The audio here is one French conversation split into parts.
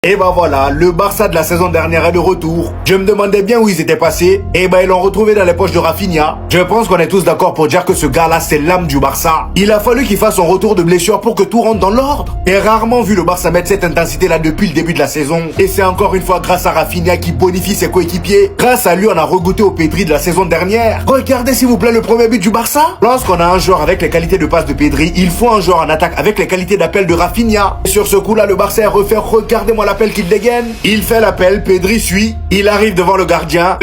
Et bah voilà, le Barça de la saison dernière est de retour. Je me demandais bien où ils étaient passés. Et bah ils l'ont retrouvé dans les poches de Rafinha. Je pense qu'on est tous d'accord pour dire que ce gars-là, c'est l'âme du Barça. Il a fallu qu'il fasse son retour de blessure pour que tout rentre dans l'ordre. J'ai rarement vu le Barça mettre cette intensité-là depuis le début de la saison. Et c'est encore une fois grâce à Rafinha qui bonifie ses coéquipiers. Grâce à lui, on a regoûté au Pedri de la saison dernière. Regardez s'il vous plaît le premier but du Barça. Lorsqu'on a un joueur avec les qualités de passe de Pedri, il faut un joueur en attaque avec les qualités d'appel de Rafinha. Et sur ce coup-là, le Barça est refait. Regardez-moi l'appel qu'il dégaine. Il fait l'appel, Pedri suit. Il arrive devant le gardien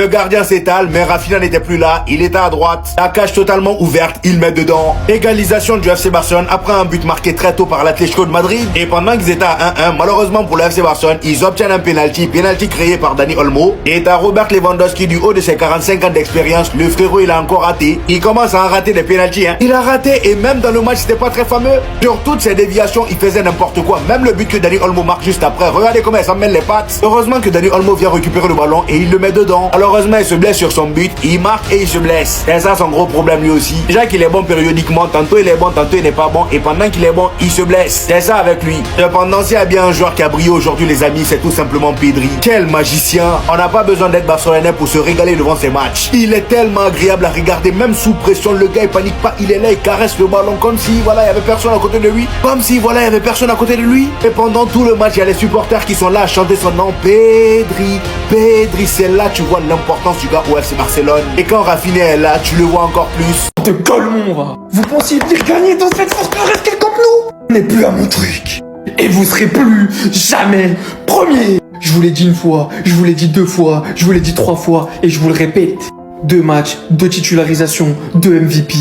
s'étale, mais Rafinha n'était plus là. Il était à droite. La cage totalement ouverte, il met dedans. Égalisation du FC Barcelone après un but marqué très tôt par l'Atlético de Madrid. Et pendant qu'ils étaient à 1-1, malheureusement pour le FC Barcelone, ils obtiennent un penalty créé par Dani Olmo. Et t'as Robert Lewandowski du haut de ses 45 ans d'expérience. Le frérot, il a encore raté. Il commence à en rater des penalties. Il a raté et même dans le match, c'était pas très fameux. Sur toutes ces déviations, il faisait n'importe quoi. Même le but que Dani Olmo marque juste après. Regardez comment il s'en mêle les pattes. Heureusement que Dani Olmo vient récupérer le ballon et il le met dedans. Malheureusement, il se blesse sur son but. Il marque et il se blesse. C'est ça son gros problème lui aussi. Déjà qu'il est bon périodiquement. Tantôt il est bon, tantôt il n'est pas bon. Et pendant qu'il est bon, il se blesse. C'est ça avec lui. Cependant, s'il y a bien un joueur qui a brillé aujourd'hui, les amis, c'est tout simplement Pedri. Quel magicien. On n'a pas besoin d'être barcelonais pour se régaler devant ces matchs. Il est tellement agréable à regarder. Même sous pression, le gars il panique pas. Il est là, il caresse le ballon comme si voilà, il y avait personne à côté de lui. Comme si voilà, il y avait personne à côté de lui. Et pendant tout le match, il y a les supporters qui sont là à chanter son nom. Pedri, c'est là tu vois l'importance du gars au FC Barcelone. Et quand Rafinha est là, tu le vois encore plus. De Colmont, va. Vous pensiez bien gagner dans cette force de rester comme nous? On n'est plus à mon truc. Et vous serez plus jamais premier. Je vous l'ai dit une fois, je vous l'ai dit deux fois, je vous l'ai dit trois fois, et je vous le répète. 2 matchs, 2 titularisations, 2 MVP.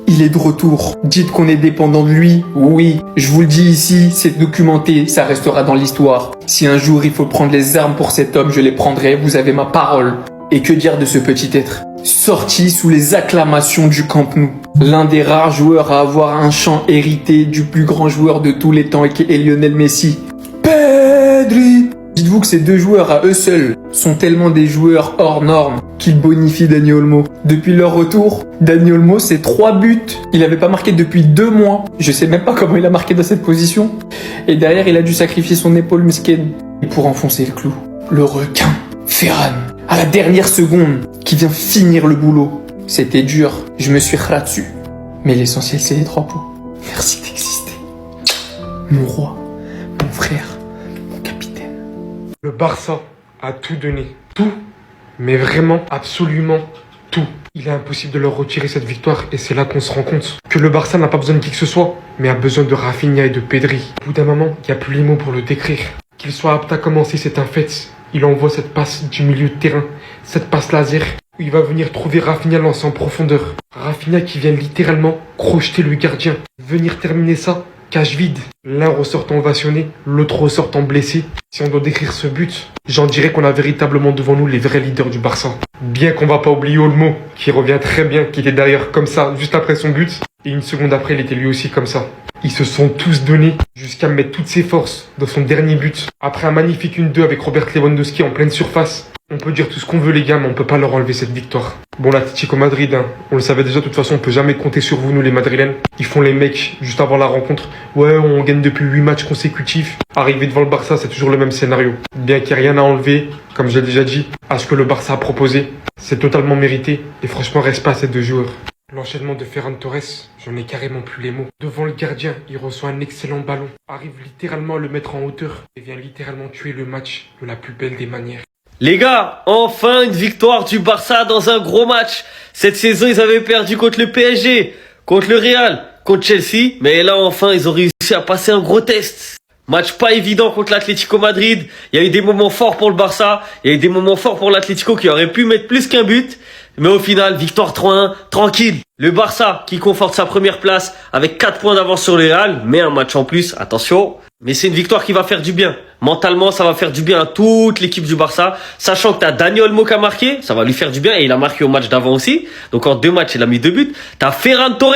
Il est de retour. Dites qu'on est dépendant de lui. Oui, je vous le dis ici, c'est documenté, ça restera dans l'histoire. Si un jour il faut prendre les armes pour cet homme, je les prendrai, vous avez ma parole. Et que dire de ce petit être? Sorti sous les acclamations du Camp Nou. L'un des rares joueurs à avoir un chant hérité du plus grand joueur de tous les temps et qui est Lionel Messi. Pedri! Dites-vous que ces deux joueurs à eux seuls sont tellement des joueurs hors normes qu'ils bonifient Dani Olmo. Depuis leur retour, Dani Olmo, c'est 3 buts. Il n'avait pas marqué depuis 2 mois. Je sais même pas comment il a marqué dans cette position. Et derrière, il a dû sacrifier son épaule mesquine. Et pour enfoncer le clou, le requin, Ferran, à la dernière seconde, qui vient finir le boulot. C'était dur, je me suis raté. Mais l'essentiel, c'est les 3 points. Merci d'exister. Mon roi, mon frère, mon capitaine. Le Barça a tout donné. Tout, mais vraiment, absolument tout. Il est impossible de leur retirer cette victoire et c'est là qu'on se rend compte que le Barça n'a pas besoin de qui que ce soit, mais a besoin de Rafinha et de Pedri. Au bout d'un moment, il n'y a plus les mots pour le décrire. Qu'il soit apte à commencer, c'est un fait. Il envoie cette passe du milieu de terrain, cette passe laser, où il va venir trouver Rafinha lancé en profondeur. Rafinha qui vient littéralement crocheter le gardien. Venir terminer ça, cage vide. L'un ressortant ovationné, l'autre ressortant blessé. Si on doit décrire ce but, j'en dirais qu'on a véritablement devant nous les vrais leaders du Barça. Bien qu'on va pas oublier Olmo, qui revient très bien, qui était d'ailleurs comme ça, juste après son but. Et une seconde après, il était lui aussi comme ça. Ils se sont tous donnés jusqu'à mettre toutes ses forces dans son dernier but. Après un magnifique 1-2 avec Robert Lewandowski en pleine surface. On peut dire tout ce qu'on veut les gars, mais on peut pas leur enlever cette victoire. Bon, l'Atlético Madrid, on le savait déjà, de toute façon, on peut jamais compter sur vous, nous les Madrilènes. Ils font les mecs juste avant la rencontre. Ouais, on gagne depuis 8 matchs consécutifs. Arriver devant le Barça, c'est toujours le même scénario. Bien qu'il n'y ait rien à enlever, comme j'ai déjà dit, à ce que le Barça a proposé. C'est totalement mérité. Et franchement, respect à ces deux joueurs. L'enchaînement de Ferran Torres, j'en ai carrément plus les mots. Devant le gardien, il reçoit un excellent ballon. Arrive littéralement à le mettre en hauteur. Et vient littéralement tuer le match de la plus belle des manières. Les gars, enfin une victoire du Barça dans un gros match. Cette saison, ils avaient perdu contre le PSG, contre le Real, contre Chelsea. Mais là, enfin, ils ont réussi à passer un gros test. Match pas évident contre l'Atlético Madrid. Il y a eu des moments forts pour le Barça. Il y a eu des moments forts pour l'Atlético qui aurait pu mettre plus qu'un but. Mais au final, victoire 3-1, tranquille. Le Barça qui conforte sa première place avec 4 points d'avance sur le Real. Mais un match en plus, attention. Mais c'est une victoire qui va faire du bien. Mentalement, ça va faire du bien à toute l'équipe du Barça. Sachant que t'as Dani Olmo qui a marqué, ça va lui faire du bien. Et il a marqué au match d'avant aussi. Donc en 2 matchs, il a mis 2 buts. T'as Ferran Torres,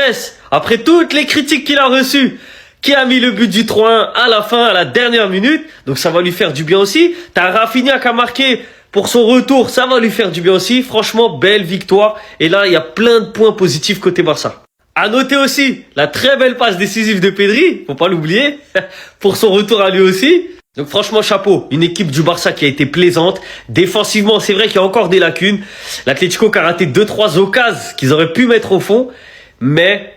après toutes les critiques qu'il a reçues, qui a mis le but du 3-1 à la fin, à la dernière minute. Donc ça va lui faire du bien aussi. T'as Rafinha qui a marqué pour son retour, ça va lui faire du bien aussi. Franchement, belle victoire. Et là, il y a plein de points positifs côté Barça. À noter aussi la très belle passe décisive de Pedri, faut pas l'oublier, pour son retour à lui aussi. Donc franchement, chapeau. Une équipe du Barça qui a été plaisante. Défensivement, c'est vrai qu'il y a encore des lacunes. L'Atlético qui a raté 2-3 occasions qu'ils auraient pu mettre au fond. Mais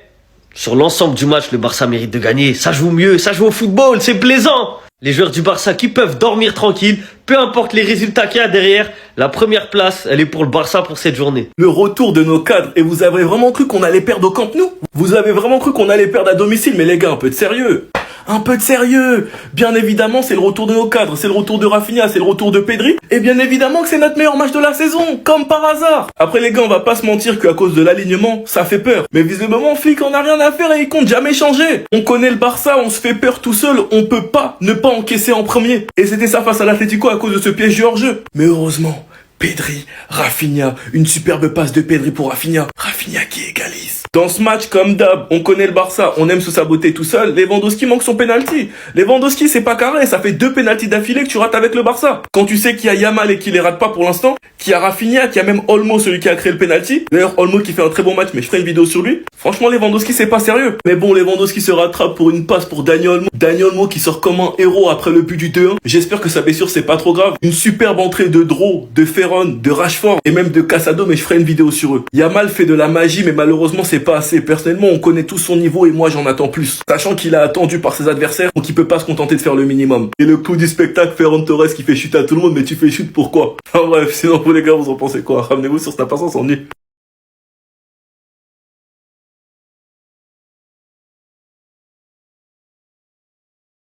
sur l'ensemble du match, le Barça mérite de gagner. Ça joue mieux, ça joue au football, c'est plaisant. Les joueurs du Barça qui peuvent dormir tranquille, peu importe les résultats qu'il y a derrière, la première place, elle est pour le Barça pour cette journée. Le retour de nos cadres. Et vous avez vraiment cru qu'on allait perdre au Camp Nou? Vous avez vraiment cru qu'on allait perdre à domicile? Mais les gars, un peu de sérieux. Un peu de sérieux. Bien évidemment, c'est le retour de nos cadres, c'est le retour de Rafinha, c'est le retour de Pedri. Et bien évidemment que c'est notre meilleur match de la saison, comme par hasard. Après les gars, on va pas se mentir qu'à cause de l'alignement, ça fait peur. Mais visiblement, Flick en a rien à faire et il compte jamais changer. On connaît le Barça, on se fait peur tout seul, on peut pas ne pas encaisser en premier. Et c'était ça face à l'Atlético à cause de ce piège du hors-jeu. Mais heureusement, Pedri, Rafinha, une superbe passe de Pedri pour Rafinha. Rafinha qui égalise. Dans ce match, comme d'hab, on connaît le Barça, on aime se saboter tout seul. Lewandowski manque son penalty. Lewandowski, c'est pas carré, ça fait 2 penaltys d'affilée que tu rates avec le Barça. Quand tu sais qu'il y a Yamal et qu'il les rate pas pour l'instant, qu'il y a Rafinha, qu'il y a même Olmo, celui qui a créé le penalty. D'ailleurs, Olmo qui fait un très bon match, mais je ferai une vidéo sur lui. Franchement, Lewandowski, c'est pas sérieux. Mais bon, Lewandowski se rattrape pour une passe pour Dani Olmo. Dani Olmo qui sort comme un héros après le but du 2-1. J'espère que sa blessure, c'est pas trop grave. Une superbe entrée de Dro, de Ferron, de Rashford et même de Casado, mais je ferai une vidéo sur eux. Yamal fait de la magie, mais malheureusement, c'est pas assez. Personnellement, on connaît tout son niveau et moi, j'en attends plus. Sachant qu'il a attendu par ses adversaires, donc il peut pas se contenter de faire le minimum. Et le coup du spectacle, Ferran Torres qui fait chute à tout le monde, mais tu fais chute pourquoi? Enfin bref, sinon vous les gars, vous en pensez quoi? Ramenez-vous sur Snap, on s'ennuie.